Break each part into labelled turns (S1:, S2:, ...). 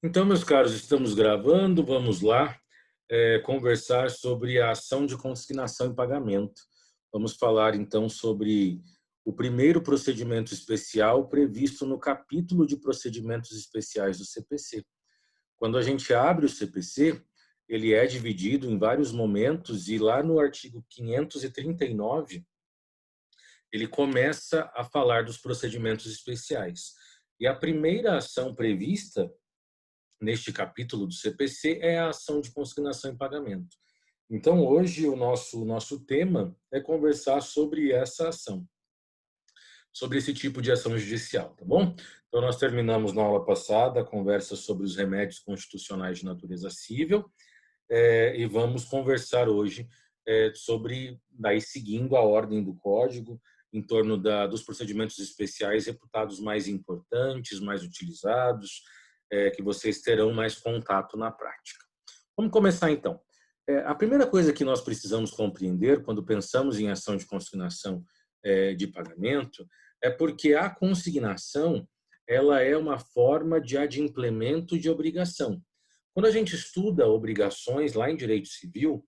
S1: Então, meus caros, estamos gravando, vamos lá conversar sobre a ação de consignação e pagamento. Vamos falar, então, sobre o primeiro procedimento especial previsto no capítulo de procedimentos especiais do CPC. Quando a gente abre o CPC, ele é dividido em vários momentos e lá no artigo 539, ele começa a falar dos procedimentos especiais. E a primeira ação prevista neste capítulo do CPC é a ação de consignação e pagamento. Então, hoje, o nosso tema é conversar sobre essa ação, sobre esse tipo de ação judicial, tá bom? Então, nós terminamos na aula passada a conversa sobre os remédios constitucionais de natureza cível e vamos conversar hoje sobre, daí seguindo a ordem do Código, em torno dos procedimentos especiais reputados mais importantes, mais utilizados, que vocês terão mais contato na prática. Vamos começar então. A primeira coisa que nós precisamos compreender quando pensamos em ação de consignação de pagamento é porque a consignação ela é uma forma de adimplemento de obrigação. Quando a gente estuda obrigações lá em direito civil,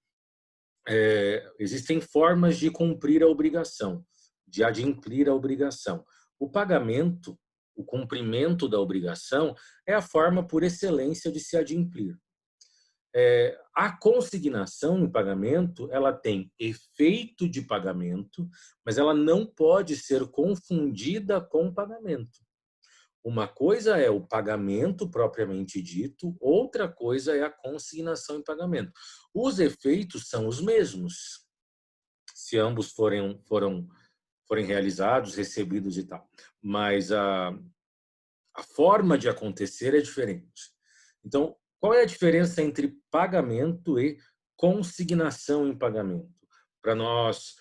S1: existem formas de cumprir a obrigação, de adimplir a obrigação. O pagamento, o cumprimento da obrigação, é a forma por excelência de se adimplir. A consignação em pagamento, ela tem efeito de pagamento, mas ela não pode ser confundida com pagamento. Uma coisa é o pagamento propriamente dito, outra coisa é a consignação em pagamento. Os efeitos são os mesmos, se ambos forem realizados, recebidos e tal. Mas a forma de acontecer é diferente. Então, qual é a diferença entre pagamento e consignação em pagamento? Para nós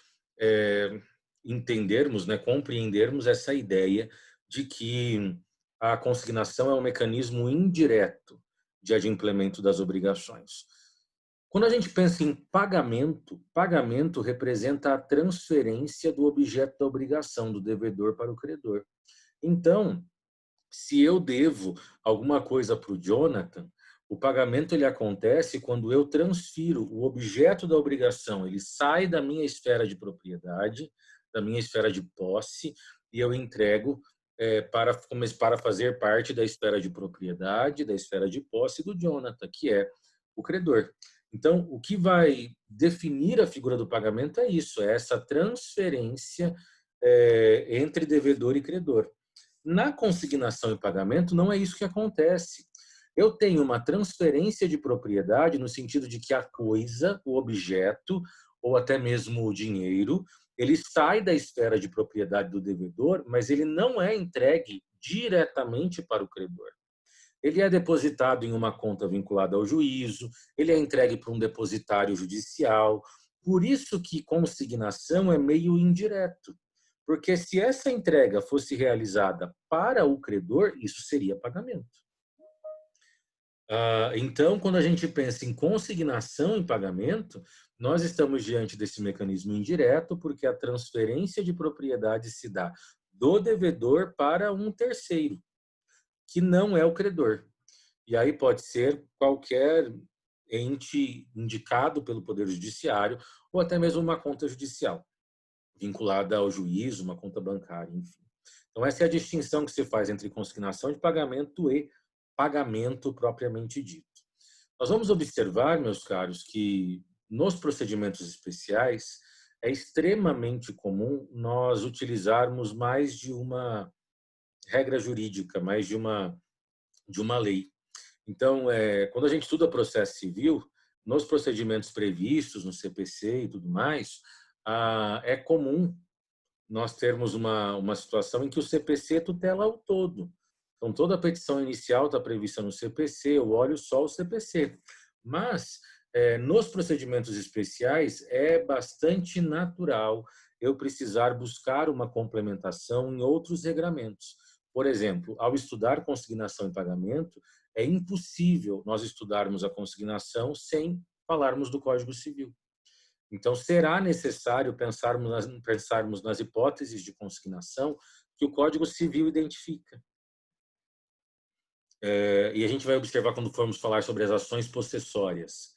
S1: entendermos, né, compreendermos essa ideia de que a consignação é um mecanismo indireto de adimplemento das obrigações. Quando a gente pensa em pagamento, pagamento representa a transferência do objeto da obrigação, do devedor para o credor. Então, se eu devo alguma coisa para o Jonathan, o pagamento ele acontece quando eu transfiro o objeto da obrigação, ele sai da minha esfera de propriedade, da minha esfera de posse, e eu entrego para fazer parte da esfera de propriedade, da esfera de posse do Jonathan, que é o credor. Então, o que vai definir a figura do pagamento é isso, é essa transferência entre devedor e credor. Na consignação e pagamento, não é isso que acontece. Eu tenho uma transferência de propriedade no sentido de que a coisa, o objeto, ou até mesmo o dinheiro, ele sai da esfera de propriedade do devedor, mas ele não é entregue diretamente para o credor. Ele é depositado em uma conta vinculada ao juízo, ele é entregue para um depositário judicial. Por isso que consignação é meio indireto. Porque se essa entrega fosse realizada para o credor, isso seria pagamento. Então, quando a gente pensa em consignação em pagamento, nós estamos diante desse mecanismo indireto, porque a transferência de propriedade se dá do devedor para um terceiro, que não é o credor. E aí pode ser qualquer ente indicado pelo Poder Judiciário ou até mesmo uma conta judicial vinculada ao juízo, uma conta bancária, enfim. Então, essa é a distinção que se faz entre consignação de pagamento e pagamento propriamente dito. Nós vamos observar, meus caros, que nos procedimentos especiais é extremamente comum nós utilizarmos mais de uma regra jurídica, mais de uma lei. Então, quando a gente estuda processo civil, nos procedimentos previstos no CPC e tudo mais, é comum nós termos uma situação em que o CPC tutela o todo. Então, toda a petição inicial está prevista no CPC, eu olho só o CPC. Mas, nos procedimentos especiais, é bastante natural eu precisar buscar uma complementação em outros regramentos. Por exemplo, ao estudar consignação e pagamento, é impossível nós estudarmos a consignação sem falarmos do Código Civil. Então, será necessário pensarmos nas hipóteses de consignação que o Código Civil identifica. E a gente vai observar quando formos falar sobre as ações possessórias.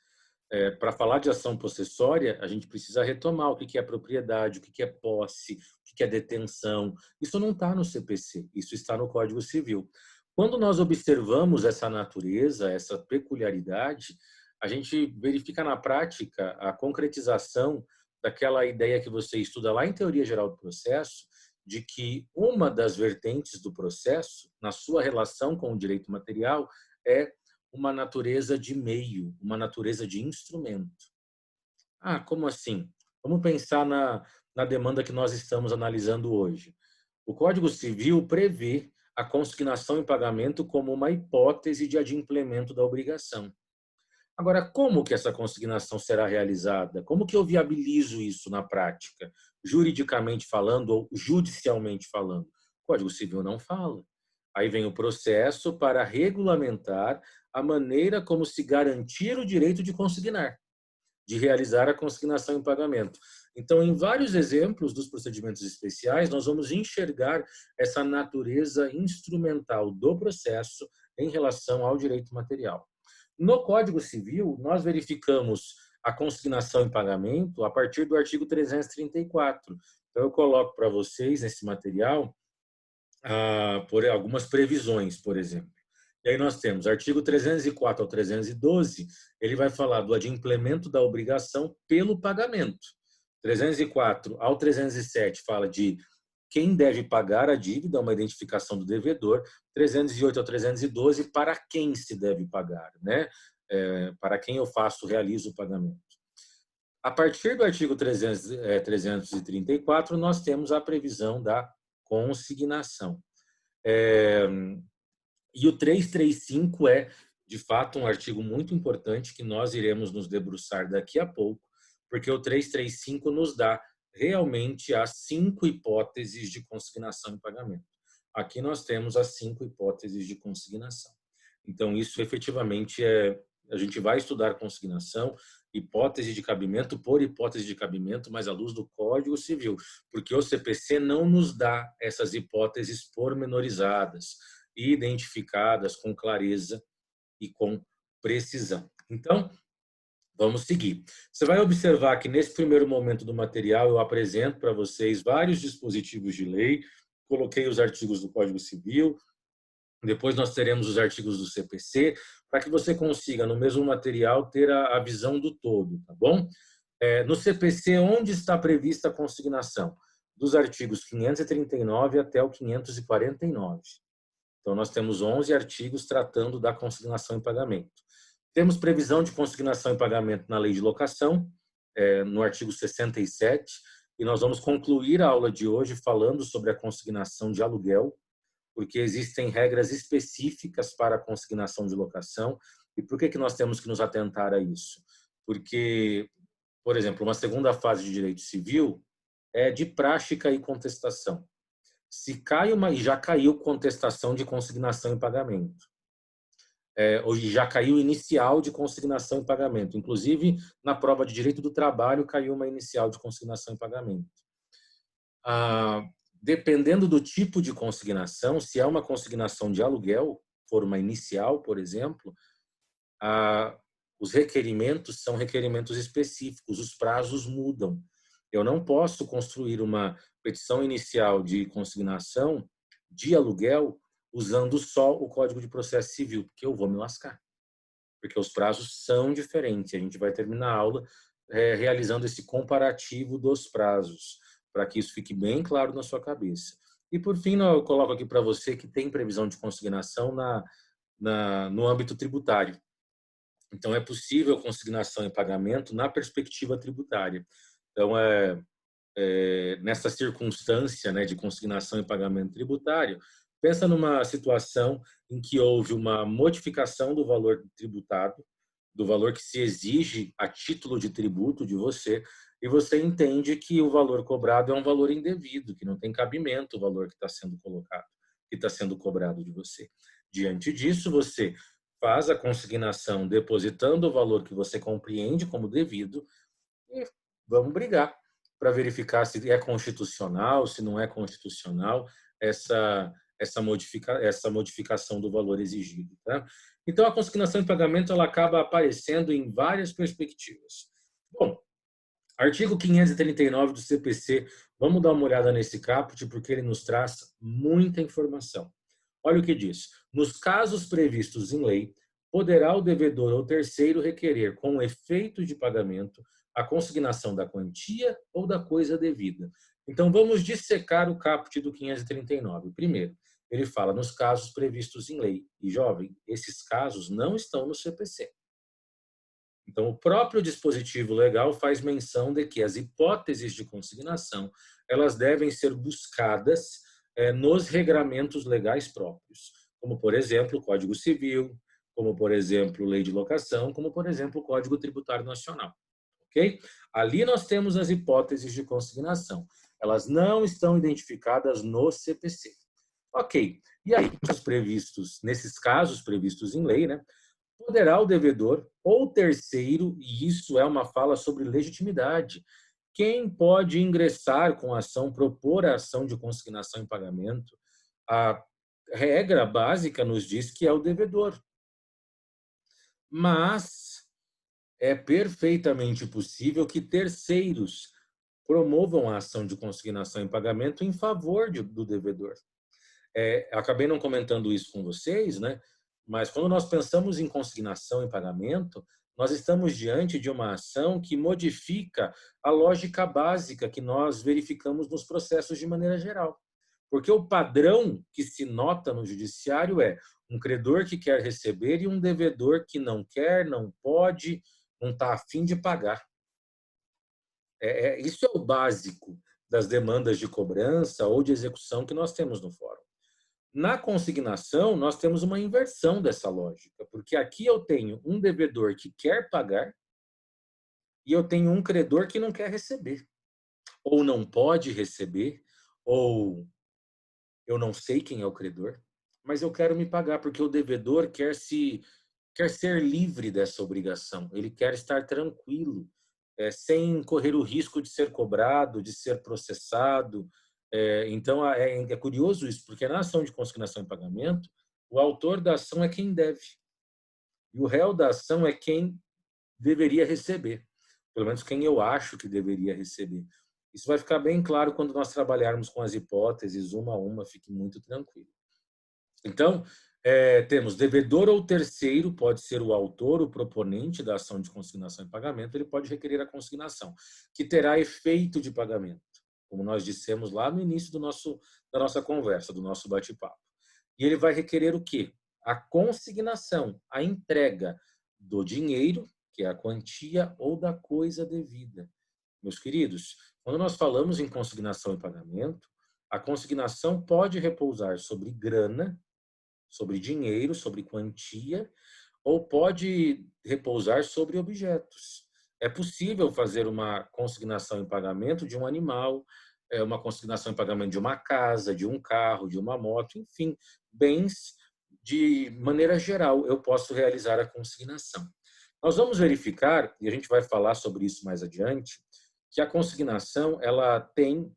S1: Para falar de ação possessória, a gente precisa retomar o que é propriedade, o que é posse, o que é detenção. Isso não está no CPC, isso está no Código Civil. Quando nós observamos essa natureza, essa peculiaridade, a gente verifica na prática a concretização daquela ideia que você estuda lá em Teoria Geral do Processo, de que uma das vertentes do processo, na sua relação com o direito material, é uma natureza de meio, uma natureza de instrumento. Ah, como assim? Vamos pensar na demanda que nós estamos analisando hoje. O Código Civil prevê a consignação em pagamento como uma hipótese de adimplemento da obrigação. Agora, como que essa consignação será realizada? Como que eu viabilizo isso na prática? Juridicamente falando ou judicialmente falando? O Código Civil não fala. Aí vem o processo para regulamentar a maneira como se garantir o direito de consignar, de realizar a consignação em pagamento. Então, em vários exemplos dos procedimentos especiais, nós vamos enxergar essa natureza instrumental do processo em relação ao direito material. No Código Civil, nós verificamos a consignação em pagamento a partir do artigo 334. Então, eu coloco para vocês nesse material por algumas previsões, por exemplo. E aí nós temos artigo 304 ao 312, ele vai falar do adimplemento da obrigação pelo pagamento. 304 ao 307 fala de quem deve pagar a dívida, uma identificação do devedor. 308 ao 312, para quem se deve pagar, né? Para quem eu realizo o pagamento. A partir do artigo 334, nós temos a previsão da consignação. E o 335 é, de fato, um artigo muito importante que nós iremos nos debruçar daqui a pouco, porque o 335 nos dá realmente as 5 hipóteses de consignação em pagamento. Aqui nós temos as 5 hipóteses de consignação. Então, isso efetivamente a gente vai estudar consignação, hipótese de cabimento por hipótese de cabimento, mas à luz do Código Civil, porque o CPC não nos dá essas hipóteses pormenorizadas e identificadas com clareza e com precisão. Então, vamos seguir. Você vai observar que nesse primeiro momento do material eu apresento para vocês vários dispositivos de lei, coloquei os artigos do Código Civil, depois nós teremos os artigos do CPC, para que você consiga, no mesmo material, ter a visão do todo, tá bom? No CPC, onde está prevista a consignação? Dos artigos 539 até o 549. Então, nós temos 11 artigos tratando da consignação em pagamento. Temos previsão de consignação em pagamento na Lei de Locação, no artigo 67, e nós vamos concluir a aula de hoje falando sobre a consignação de aluguel, porque existem regras específicas para a consignação de locação. E por que nós temos que nos atentar a isso? Porque, por exemplo, uma segunda fase de direito civil é de prática e contestação. Se cai e já caiu contestação de consignação em pagamento, hoje já caiu inicial de consignação em pagamento. Inclusive, na prova de direito do trabalho, caiu uma inicial de consignação em pagamento. Dependendo do tipo de consignação, se é uma consignação de aluguel, for uma inicial, por exemplo, os requerimentos são requerimentos específicos, os prazos mudam. Eu não posso construir uma petição inicial de consignação de aluguel usando só o Código de Processo Civil, porque eu vou me lascar. Porque os prazos são diferentes. A gente vai terminar a aula realizando esse comparativo dos prazos, para que isso fique bem claro na sua cabeça. E, por fim, eu coloco aqui para você que tem previsão de consignação no âmbito tributário. Então, é possível consignação em pagamento na perspectiva tributária. Então, nessa circunstância, né, de consignação em pagamento tributário, pensa numa situação em que houve uma modificação do valor tributado, do valor que se exige a título de tributo de você, e você entende que o valor cobrado é um valor indevido, que não tem cabimento o valor que está sendo colocado, que está sendo cobrado de você. Diante disso, você faz a consignação depositando o valor que você compreende como devido e vamos brigar para verificar se é constitucional, se não é constitucional essa modificação do valor exigido. Tá? Então, a consignação em pagamento ela acaba aparecendo em várias perspectivas. Bom, artigo 539 do CPC, vamos dar uma olhada nesse caput, porque ele nos traz muita informação. Olha o que diz. Nos casos previstos em lei, poderá o devedor ou terceiro requerer, com efeito de pagamento, a consignação da quantia ou da coisa devida. Então, vamos dissecar o caput do 539. Primeiro, ele fala nos casos previstos em lei. E, jovem, esses casos não estão no CPC. Então, o próprio dispositivo legal faz menção de que as hipóteses de consignação elas devem ser buscadas nos regramentos legais próprios, como, por exemplo, o Código Civil, como, por exemplo, Lei de Locação, como, por exemplo, o Código Tributário Nacional. Ok? Ali nós temos as hipóteses de consignação. Elas não estão identificadas no CPC. Ok. E aí, nesses casos previstos em lei, né? Poderá o devedor ou terceiro, e isso é uma fala sobre legitimidade, quem pode ingressar com a ação, propor a ação de consignação em pagamento, a regra básica nos diz que é o devedor. Mas é perfeitamente possível que terceiros promovam a ação de consignação em pagamento em favor do devedor. Acabei não comentando isso com vocês, né? Mas quando nós pensamos em consignação em pagamento, nós estamos diante de uma ação que modifica a lógica básica que nós verificamos nos processos de maneira geral. Porque o padrão que se nota no judiciário é um credor que quer receber e um devedor que não quer, não pode, não está afim de pagar. Isso é o básico das demandas de cobrança ou de execução que nós temos no fórum. Na consignação, nós temos uma inversão dessa lógica, porque aqui eu tenho um devedor que quer pagar e eu tenho um credor que não quer receber, ou não pode receber, ou eu não sei quem é o credor, mas eu quero me pagar, porque o devedor quer ser livre dessa obrigação, ele quer estar tranquilo, sem correr o risco de ser cobrado, de ser processado. Então, é curioso isso, porque na ação de consignação em pagamento, o autor da ação é quem deve, e o réu da ação é quem deveria receber, pelo menos quem eu acho que deveria receber. Isso vai ficar bem claro quando nós trabalharmos com as hipóteses uma a uma, fique muito tranquilo. Então, temos devedor ou terceiro, pode ser o autor, o proponente da ação de consignação em pagamento, ele pode requerer a consignação, que terá efeito de pagamento, como nós dissemos lá no início da nossa conversa, do nosso bate-papo. E ele vai requerer o quê? A consignação, a entrega do dinheiro, que é a quantia, ou da coisa devida. Meus queridos, quando nós falamos em consignação e pagamento, a consignação pode repousar sobre grana, sobre dinheiro, sobre quantia, ou pode repousar sobre objetos. É possível fazer uma consignação em pagamento de um animal, uma consignação em pagamento de uma casa, de um carro, de uma moto, enfim, bens de maneira geral, eu posso realizar a consignação. Nós vamos verificar, e a gente vai falar sobre isso mais adiante, que a consignação ela tem,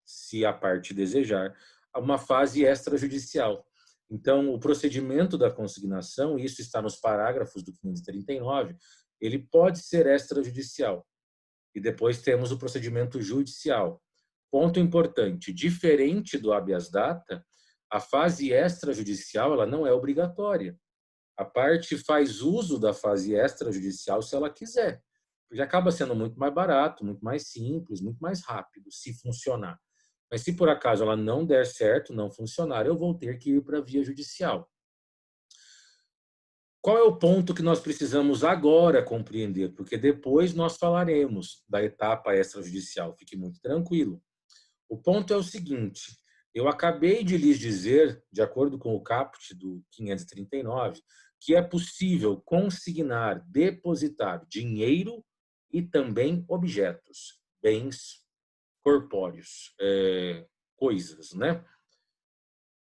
S1: se a parte desejar, uma fase extrajudicial. Então, o procedimento da consignação, isso está nos parágrafos do 539, ele pode ser extrajudicial. E depois temos o procedimento judicial. Ponto importante, diferente do habeas data, a fase extrajudicial ela não é obrigatória. A parte faz uso da fase extrajudicial se ela quiser, porque acaba sendo muito mais barato, muito mais simples, muito mais rápido, se funcionar. Mas se por acaso ela não der certo, não funcionar, eu vou ter que ir para a via judicial. Qual é o ponto que nós precisamos agora compreender? Porque depois nós falaremos da etapa extrajudicial, fique muito tranquilo. O ponto é o seguinte, eu acabei de lhes dizer, de acordo com o caput do 539, que é possível consignar, depositar dinheiro e também objetos, bens corpóreos, coisas, né?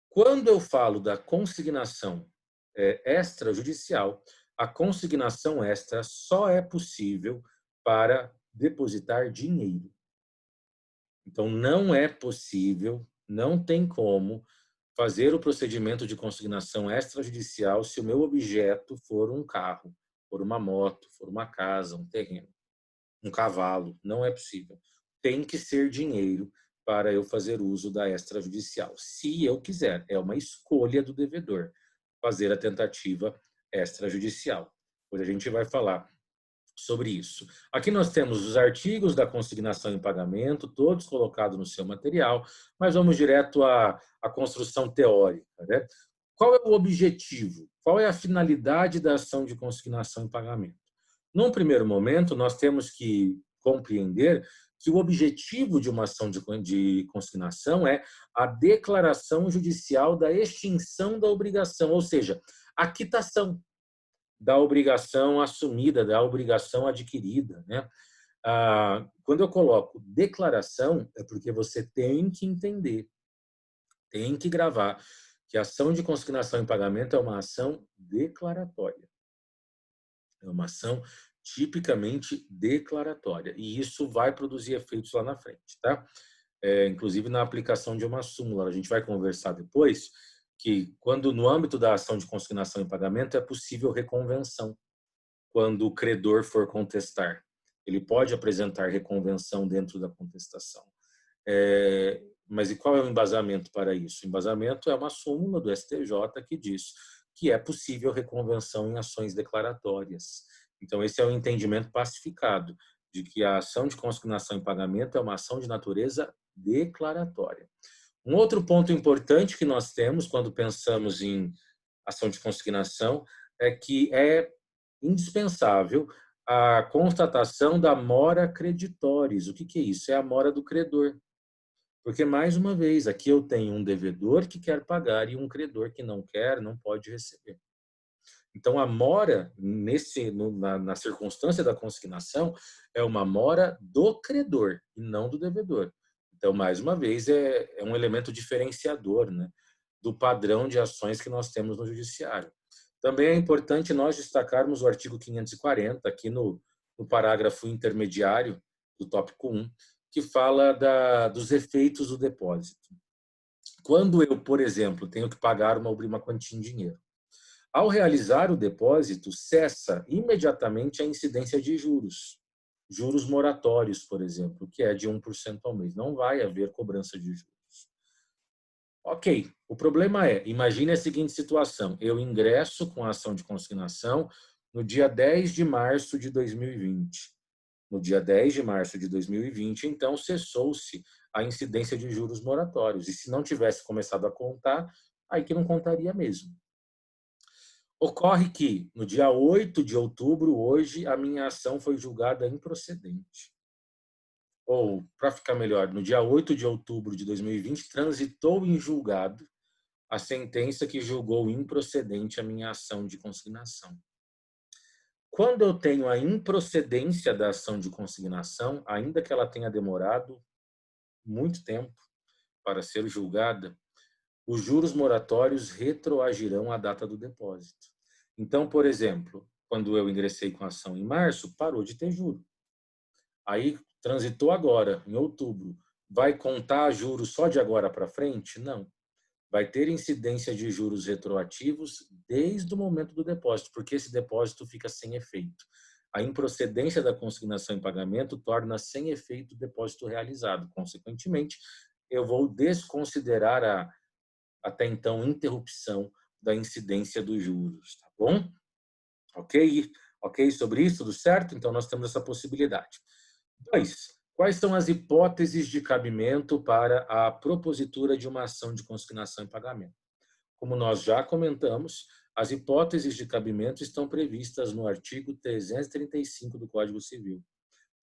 S1: Quando eu falo da consignação extrajudicial, a consignação extra só é possível para depositar dinheiro. Então, não é possível, não tem como fazer o procedimento de consignação extrajudicial se o meu objeto for um carro, for uma moto, for uma casa, um terreno, um cavalo. Não é possível. Tem que ser dinheiro para eu fazer uso da extrajudicial. Se eu quiser, é uma escolha do devedor fazer a tentativa extrajudicial. Hoje a gente vai falar sobre isso. Aqui nós temos os artigos da consignação em pagamento, todos colocados no seu material, mas vamos direto à construção teórica, né? Qual é o objetivo? Qual é a finalidade da ação de consignação em pagamento? Num primeiro momento, nós temos que compreender que o objetivo de uma ação de consignação é a declaração judicial da extinção da obrigação, ou seja, a quitação da obrigação assumida, da obrigação adquirida, né? Quando eu coloco declaração, é porque você tem que entender, tem que gravar que a ação de consignação em pagamento é uma ação declaratória. É uma ação tipicamente declaratória. E isso vai produzir efeitos lá na frente, tá? Inclusive na aplicação de uma súmula. A gente vai conversar depois que, quando no âmbito da ação de consignação em pagamento, é possível reconvenção. Quando o credor for contestar, ele pode apresentar reconvenção dentro da contestação. Mas e qual é o embasamento para isso? O embasamento é uma súmula do STJ que diz que é possível reconvenção em ações declaratórias. Então, esse é o entendimento pacificado de que a ação de consignação em pagamento é uma ação de natureza declaratória. Um outro ponto importante que nós temos quando pensamos em ação de consignação é que é indispensável a constatação da mora creditoris. O que é isso? É a mora do credor. Porque, mais uma vez, aqui eu tenho um devedor que quer pagar e um credor que não quer, não pode receber. Então, a mora, na circunstância da consignação, é uma mora do credor e não do devedor. Então, mais uma vez, é um elemento diferenciador, né, do padrão de ações que nós temos no judiciário. Também é importante nós destacarmos o artigo 540, aqui no parágrafo intermediário do tópico 1, que fala dos efeitos do depósito. Quando eu, por exemplo, tenho que pagar uma quantia em dinheiro, ao realizar o depósito, cessa imediatamente a incidência de juros. Juros moratórios, por exemplo, que é de 1% ao mês. Não vai haver cobrança de juros. Ok, o problema é, imagine a seguinte situação, eu ingresso com a ação de consignação no dia 10 de março de 2020. No dia 10 de março de 2020, então, cessou-se a incidência de juros moratórios. E se não tivesse começado a contar, aí que não contaria mesmo. Ocorre que, no dia 8 de outubro, hoje, a minha ação foi julgada improcedente. Ou, para ficar melhor, no dia 8 de outubro de 2020, transitou em julgado a sentença que julgou improcedente a minha ação de consignação. Quando eu tenho a improcedência da ação de consignação, ainda que ela tenha demorado muito tempo para ser julgada, os juros moratórios retroagirão à data do depósito. Então, por exemplo, quando eu ingressei com a ação em março, parou de ter juro. Aí transitou agora, em outubro. Vai contar juros só de agora para frente? Não. Vai ter incidência de juros retroativos desde o momento do depósito, porque esse depósito fica sem efeito. A improcedência da consignação em pagamento torna sem efeito o depósito realizado. Consequentemente, eu vou desconsiderar a até então interrupção da incidência dos juros, tá bom? Ok? Ok sobre isso, tudo certo? Então, nós temos essa possibilidade. 2. Quais são as hipóteses de cabimento para a propositura de uma ação de consignação em pagamento? Como nós já comentamos, as hipóteses de cabimento estão previstas no artigo 335 do Código Civil.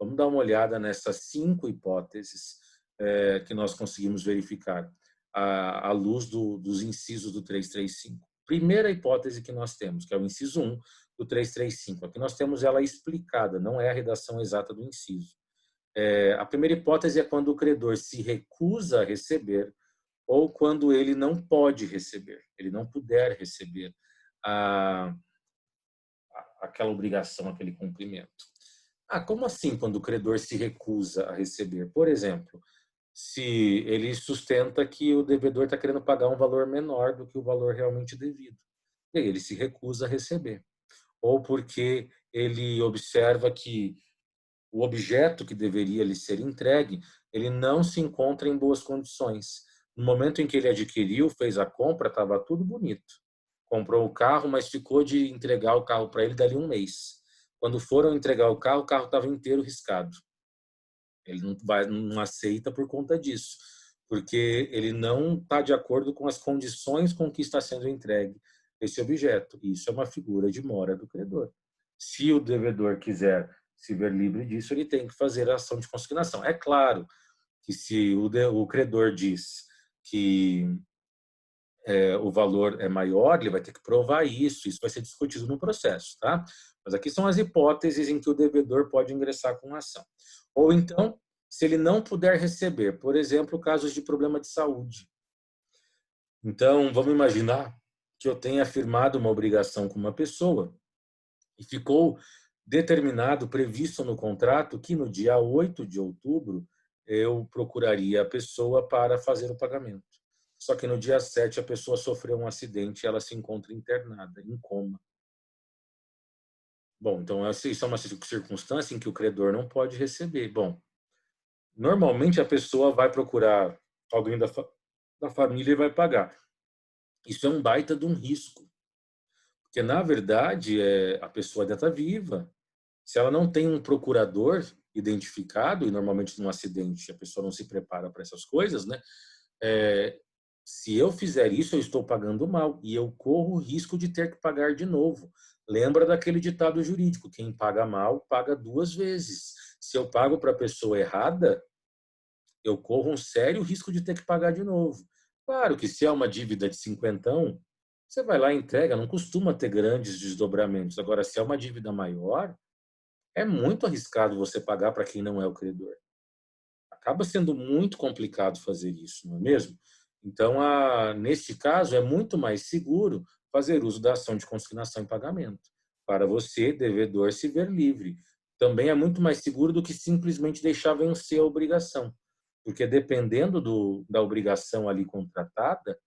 S1: Vamos dar uma olhada nessas 5 hipóteses que nós conseguimos verificar à luz dos incisos do 335. Primeira hipótese que nós temos, que é o inciso 1 do 335. Aqui nós temos ela explicada, não é a redação exata do inciso. A primeira hipótese é quando o credor se recusa a receber ou quando ele não pode receber, ele não puder receber aquela obrigação, aquele cumprimento. Como assim quando o credor se recusa a receber? Por exemplo, se ele sustenta que o devedor está querendo pagar um valor menor do que o valor realmente devido. E aí ele se recusa a receber. Ou porque ele observa que o objeto que deveria lhe ser entregue, ele não se encontra em boas condições. No momento em que ele adquiriu, fez a compra, estava tudo bonito. Comprou o carro, mas ficou de entregar o carro para ele dali um mês. Quando foram entregar o carro estava inteiro riscado. Ele não aceita por conta disso, porque ele não está de acordo com as condições com que está sendo entregue esse objeto. Isso é uma figura de mora do credor. Se o devedor quiser se ver livre disso, ele tem que fazer a ação de consignação. É claro que se o credor diz que o valor é maior, ele vai ter que provar isso vai ser discutido no processo, tá? Mas aqui são as hipóteses em que o devedor pode ingressar com a ação. Ou então, se ele não puder receber, por exemplo, casos de problema de saúde. Então, vamos imaginar que eu tenha firmado uma obrigação com uma pessoa e ficou determinado, previsto no contrato, que no dia 8 de outubro eu procuraria a pessoa para fazer o pagamento. Só que no dia 7 a pessoa sofreu um acidente e ela se encontra internada, em coma. Bom, então isso é uma circunstância em que o credor não pode receber. Bom, normalmente a pessoa vai procurar alguém da família e vai pagar. Isso é um baita de um risco, porque na verdade a pessoa ainda está viva. Se ela não tem um procurador identificado, e normalmente num acidente a pessoa não se prepara para essas coisas, né? É, se eu fizer isso, eu estou pagando mal e eu corro o risco de ter que pagar de novo. Lembra daquele ditado jurídico: quem paga mal, paga duas vezes. Se eu pago para a pessoa errada, eu corro um sério risco de ter que pagar de novo. Claro que se é uma dívida de cinquentão, você vai lá e entrega, não costuma ter grandes desdobramentos. Agora, se é uma dívida maior, é muito arriscado você pagar para quem não é o credor. Acaba sendo muito complicado fazer isso, não é mesmo? Então, neste caso, é muito mais seguro fazer uso da ação de consignação em pagamento, para você, devedor, se ver livre. Também é muito mais seguro do que simplesmente deixar vencer a obrigação, porque dependendo da obrigação ali contratada,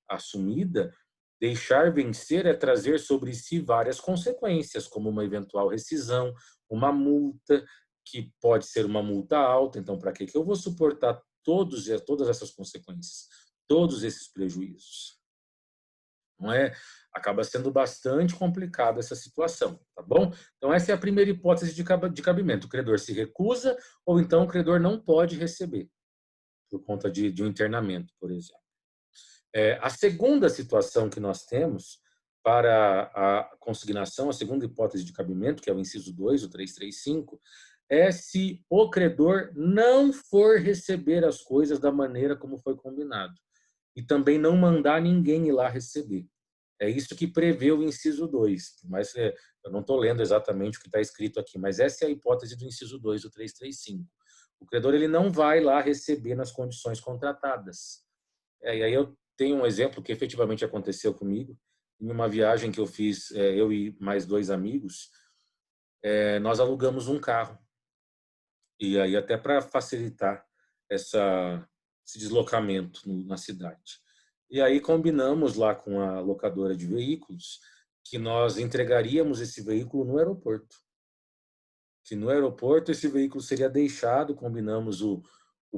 S1: assumida, deixar vencer é trazer sobre si várias consequências, como uma eventual rescisão, uma multa, que pode ser uma multa alta. Então, para que eu vou suportar todas essas consequências, todos esses prejuízos? Não é? Acaba sendo bastante complicada essa situação, tá bom? Então, essa é a primeira hipótese de cabimento. O credor se recusa ou então o credor não pode receber, por conta de um internamento, por exemplo. A segunda situação que nós temos para a consignação, a segunda hipótese de cabimento, que é o inciso 2, o 335, é se o credor não for receber as coisas da maneira como foi combinado e também não mandar ninguém ir lá receber. É isso que prevê o inciso 2, mas eu não estou lendo exatamente o que está escrito aqui, mas essa é a hipótese do inciso 2 do 335. O credor ele não vai lá receber nas condições contratadas. E aí eu tenho um exemplo que efetivamente aconteceu comigo. Em uma viagem que eu fiz, eu e mais dois amigos, nós alugamos um carro. E aí até para facilitar esse deslocamento na cidade. E aí combinamos lá com a locadora de veículos que nós entregaríamos esse veículo no aeroporto. Que no aeroporto esse veículo seria deixado, combinamos o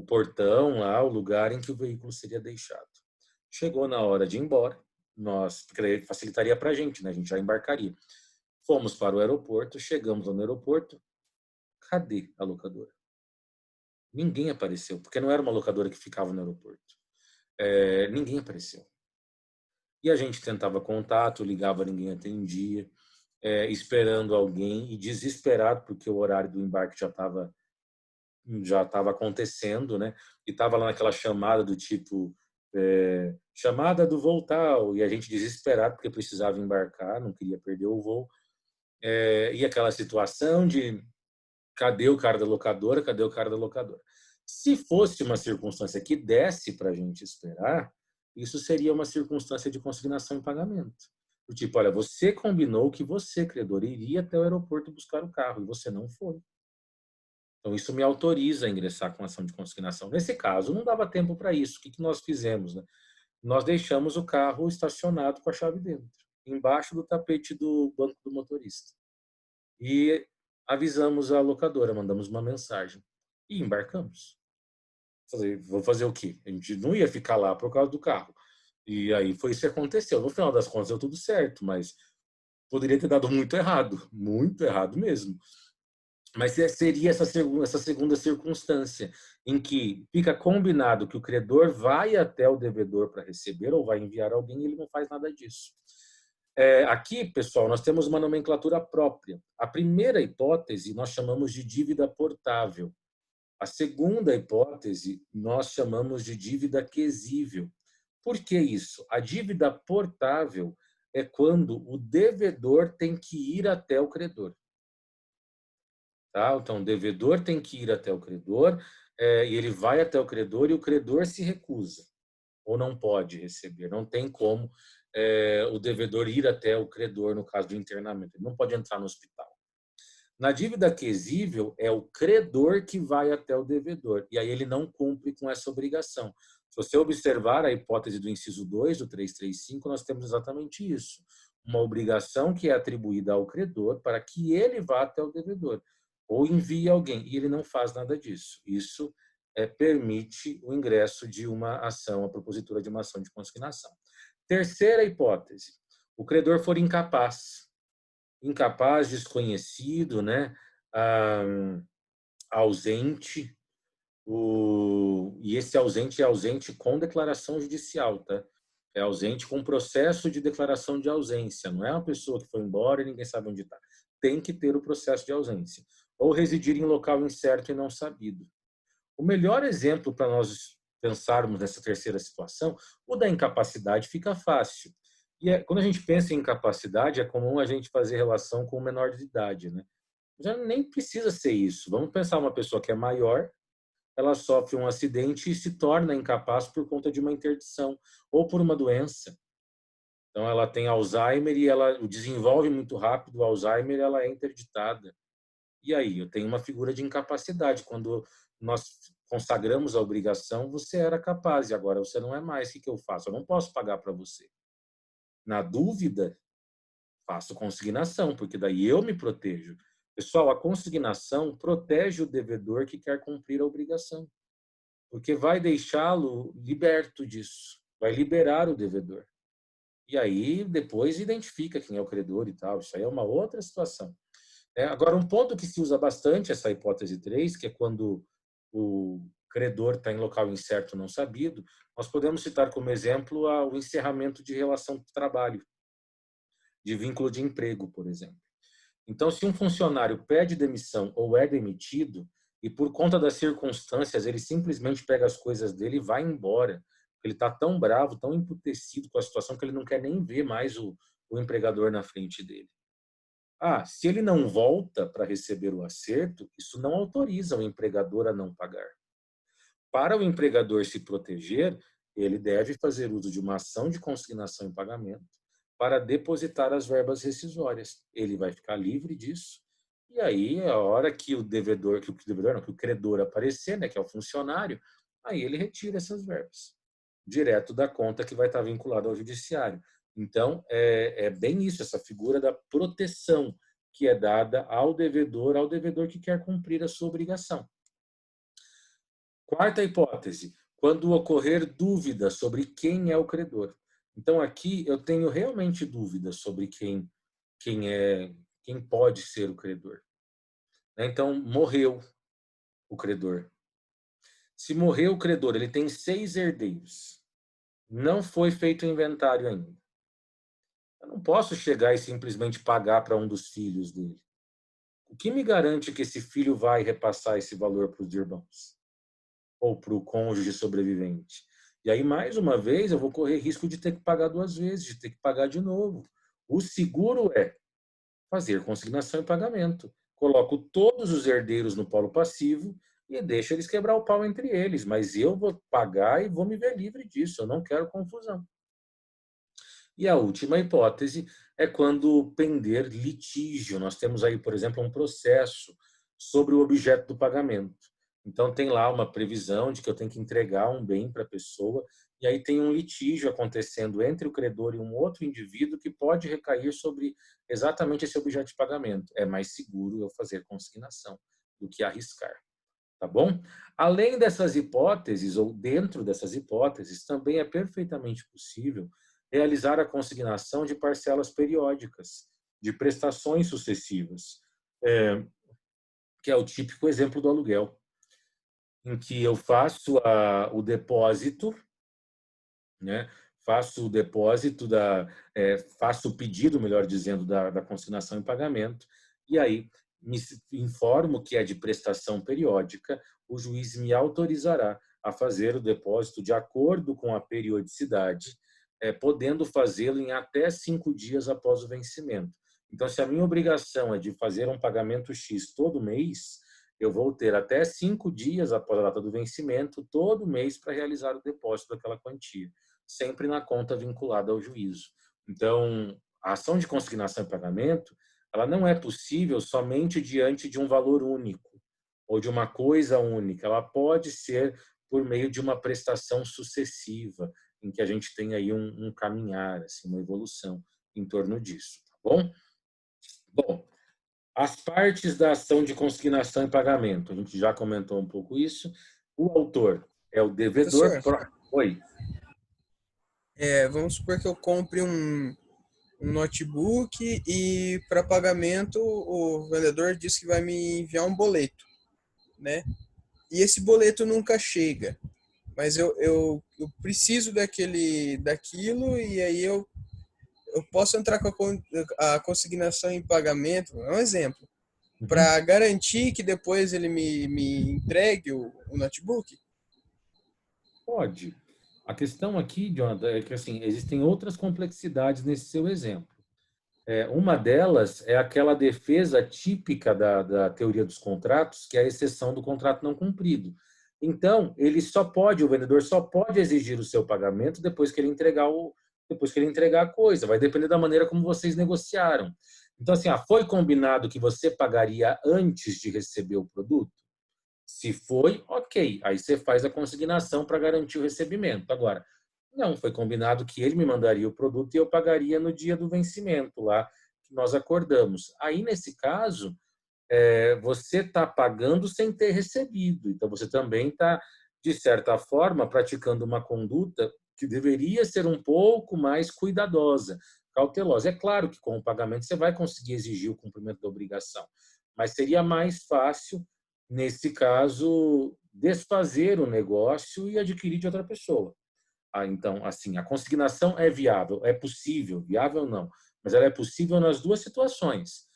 S1: portão lá, o lugar em que o veículo seria deixado. Chegou na hora de ir embora, porque aí facilitaria para a gente, né? A gente já embarcaria. Fomos para o aeroporto, chegamos no aeroporto, cadê a locadora? Ninguém apareceu, porque não era uma locadora que ficava no aeroporto. Ninguém apareceu. E a gente tentava contato, ligava, ninguém atendia, esperando alguém e desesperado, porque o horário do embarque já estava acontecendo, né? E estava lá naquela chamada do tipo chamada do voo tal, e a gente desesperado porque precisava embarcar, não queria perder o voo. E aquela situação de cadê o cara da locadora, cadê o cara da locadora? Se fosse uma circunstância que desse para a gente esperar, isso seria uma circunstância de consignação em pagamento. Do tipo, olha, você combinou que você, credor, iria até o aeroporto buscar o carro e você não foi. Então, isso me autoriza a ingressar com ação de consignação. Nesse caso, não dava tempo para isso. O que que nós fizemos, né? Nós deixamos o carro estacionado com a chave dentro, embaixo do tapete do banco do motorista. E avisamos a locadora, mandamos uma mensagem e embarcamos. Vou fazer o quê? A gente não ia ficar lá por causa do carro. E aí foi isso que aconteceu. No final das contas, deu tudo certo, mas poderia ter dado muito errado mesmo. Mas seria essa segunda circunstância, em que fica combinado que o credor vai até o devedor para receber ou vai enviar alguém e ele não faz nada disso. Aqui, pessoal, nós temos uma nomenclatura própria. A primeira hipótese nós chamamos de dívida portável. A segunda hipótese nós chamamos de dívida quesível. Por que isso? A dívida portável é quando o devedor tem que ir até o credor. Tá? Então, o devedor tem que ir até o credor, e ele vai até o credor e o credor se recusa ou não pode receber. Não tem como o devedor ir até o credor no caso do internamento. Ele não pode entrar no hospital. Na dívida quesível, é o credor que vai até o devedor, e aí ele não cumpre com essa obrigação. Se você observar a hipótese do inciso 2 do 335, nós temos exatamente isso. Uma obrigação que é atribuída ao credor para que ele vá até o devedor, ou envie alguém, e ele não faz nada disso. Isso permite o ingresso de uma ação, a propositura de uma ação de consignação. Terceira hipótese, o credor for incapaz, desconhecido, né? Ausente, e esse ausente é ausente com declaração judicial, tá? É ausente com processo de declaração de ausência, não é uma pessoa que foi embora e ninguém sabe onde está. Tem que ter o processo de ausência. Ou residir em local incerto e não sabido. O melhor exemplo para nós pensarmos nessa terceira situação, o da incapacidade, fica fácil. Quando a gente pensa em incapacidade, é comum a gente fazer relação com o menor de idade, né? Já nem precisa ser isso. Vamos pensar uma pessoa que é maior, ela sofre um acidente e se torna incapaz por conta de uma interdição ou por uma doença. Então, ela tem Alzheimer e ela desenvolve muito rápido o Alzheimer, ela é interditada. E aí, eu tenho uma figura de incapacidade. Quando nós consagramos a obrigação, você era capaz e agora você não é mais. O que eu faço? Eu não posso pagar para você. Na dúvida, faço consignação, porque daí eu me protejo. Pessoal, a consignação protege o devedor que quer cumprir a obrigação, porque vai deixá-lo liberto disso, vai liberar o devedor. E aí, depois, identifica quem é o credor e tal. Isso aí é uma outra situação. Agora, um ponto que se usa bastante, essa hipótese 3, que é quando o credor está em local incerto não sabido, nós podemos citar como exemplo o encerramento de relação de trabalho, de vínculo de emprego, por exemplo. Então, se um funcionário pede demissão ou é demitido, e por conta das circunstâncias ele simplesmente pega as coisas dele e vai embora, ele está tão bravo, tão emputecido com a situação que ele não quer nem ver mais o empregador na frente dele. Se ele não volta para receber o acerto, isso não autoriza o empregador a não pagar. Para o empregador se proteger, ele deve fazer uso de uma ação de consignação em pagamento para depositar as verbas rescisórias. Ele vai ficar livre disso. E aí, a hora que o devedor, que o credor aparecer, né, que é o funcionário, aí ele retira essas verbas direto da conta que vai estar vinculada ao judiciário. Então, é bem isso, essa figura da proteção que é dada ao devedor que quer cumprir a sua obrigação. Quarta hipótese, quando ocorrer dúvida sobre quem é o credor. Então, aqui eu tenho realmente dúvidas sobre quem pode ser o credor. Então, morreu o credor. Se morreu o credor, ele tem 6 herdeiros. Não foi feito o inventário ainda. Eu não posso chegar e simplesmente pagar para um dos filhos dele. O que me garante que esse filho vai repassar esse valor para os irmãos? Ou para o cônjuge sobrevivente? E aí, mais uma vez, eu vou correr risco de ter que pagar 2 vezes, de ter que pagar de novo. O seguro é fazer consignação e pagamento. Coloco todos os herdeiros no polo passivo e deixo eles quebrar o pau entre eles, mas eu vou pagar e vou me ver livre disso, eu não quero confusão. E a última hipótese é quando pender litígio. Nós temos aí, por exemplo, um processo sobre o objeto do pagamento. Então, tem lá uma previsão de que eu tenho que entregar um bem para a pessoa, e aí tem um litígio acontecendo entre o credor e um outro indivíduo que pode recair sobre exatamente esse objeto de pagamento. É mais seguro eu fazer consignação do que arriscar, tá bom? Além dessas hipóteses, ou dentro dessas hipóteses, também é perfeitamente possível realizar a consignação de parcelas periódicas, de prestações sucessivas, que é o típico exemplo do aluguel, em que eu faço o depósito, né? Faço o depósito faço o pedido, melhor dizendo, da consignação em pagamento, e aí me informo que é de prestação periódica, o juiz me autorizará a fazer o depósito de acordo com a periodicidade, podendo fazê-lo em até 5 dias após o vencimento. Então, se a minha obrigação é de fazer um pagamento X todo mês, eu vou ter até 5 dias após a data do vencimento, todo mês, para realizar o depósito daquela quantia, sempre na conta vinculada ao juízo. Então, a ação de consignação e pagamento, ela não é possível somente diante de um valor único ou de uma coisa única. Ela pode ser por meio de uma prestação sucessiva, em que a gente tem aí um caminhar, assim, uma evolução em torno disso, tá bom? Bom, as partes da ação de consignação e pagamento, a gente já comentou um pouco isso. O autor é o devedor.
S2: Professor,
S1: Oi.
S2: vamos supor que eu compre um notebook e para pagamento o vendedor disse que vai me enviar um boleto, né? E esse boleto nunca chega, mas eu preciso daquilo e aí eu posso entrar com a consignação em pagamento, é um exemplo,
S1: Uhum.
S2: para garantir que depois ele me entregue o notebook.
S1: Pode. A questão aqui, Jonathan, é que assim, existem outras complexidades nesse seu exemplo. Uma delas é aquela defesa típica da teoria dos contratos, que é a exceção do contrato não cumprido. Então, o vendedor só pode exigir o seu pagamento depois que ele entregar a coisa. Vai depender da maneira como vocês negociaram. Então, assim, foi combinado que você pagaria antes de receber o produto? Se foi, ok. Aí você faz a consignação para garantir o recebimento. Agora, não, foi combinado que ele me mandaria o produto e eu pagaria no dia do vencimento lá que nós acordamos. Aí, nesse caso, você está pagando sem ter recebido. Então, você também está, de certa forma, praticando uma conduta que deveria ser um pouco mais cuidadosa, cautelosa. É claro que com o pagamento você vai conseguir exigir o cumprimento da obrigação, mas seria mais fácil, nesse caso, desfazer o negócio e adquirir de outra pessoa. Então, assim, a consignação é viável, é possível, viável não, mas ela é possível nas duas situações.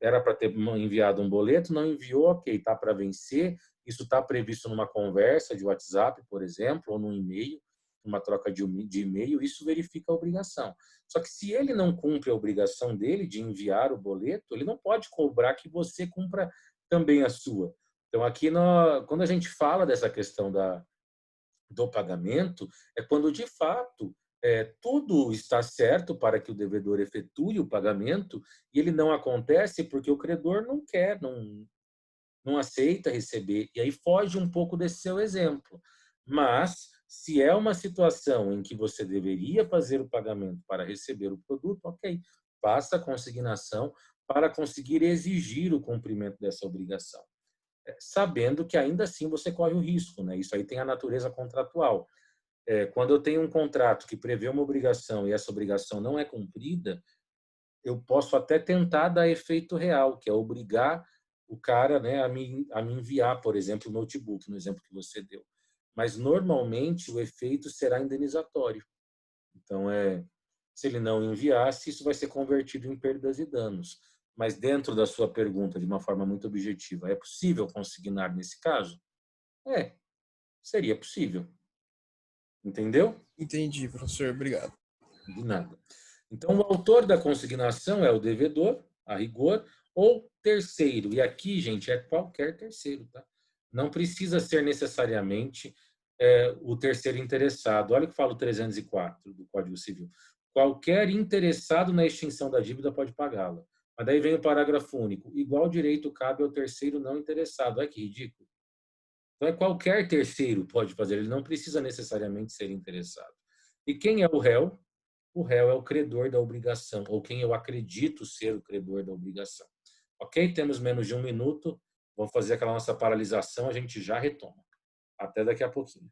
S1: Era para ter enviado um boleto, não enviou, ok, está para vencer, isso está previsto numa conversa de WhatsApp, por exemplo, ou num e-mail, uma troca de e-mail, isso verifica a obrigação. Só que se ele não cumpre a obrigação dele de enviar o boleto, ele não pode cobrar que você cumpra também a sua. Então, aqui, quando a gente fala dessa questão do pagamento, é quando, de fato, tudo está certo para que o devedor efetue o pagamento e ele não acontece porque o credor não quer, não aceita receber. E aí foge um pouco desse seu exemplo. Mas, se é uma situação em que você deveria fazer o pagamento para receber o produto, ok, faça a consignação para conseguir exigir o cumprimento dessa obrigação, sabendo que ainda assim você corre o risco, né? Isso aí tem a natureza contratual. Quando eu tenho um contrato que prevê uma obrigação e essa obrigação não é cumprida, eu posso até tentar dar efeito real, que é obrigar o cara, né, a me enviar, por exemplo, o notebook, no exemplo que você deu. Mas, normalmente, o efeito será indenizatório. Então, se ele não enviasse, isso vai ser convertido em perdas e danos. Mas, dentro da sua pergunta, de uma forma muito objetiva, é possível consignar nesse caso? Seria possível. Entendeu?
S2: Entendi, professor, obrigado.
S1: De nada. Então, o autor da consignação é o devedor, a rigor, ou terceiro. E aqui, gente, é qualquer terceiro, tá? Não precisa ser necessariamente o terceiro interessado. Olha o que fala o 304 do Código Civil. Qualquer interessado na extinção da dívida pode pagá-la. Mas daí vem o parágrafo único. Igual direito cabe ao terceiro não interessado. Olha que ridículo. Então, qualquer terceiro pode fazer, ele não precisa necessariamente ser interessado. E quem é o réu? O réu é o credor da obrigação, ou quem eu acredito ser o credor da obrigação. Ok? Temos menos de 1 minuto. Vamos fazer aquela nossa paralisação, a gente já retoma. Até daqui a pouquinho.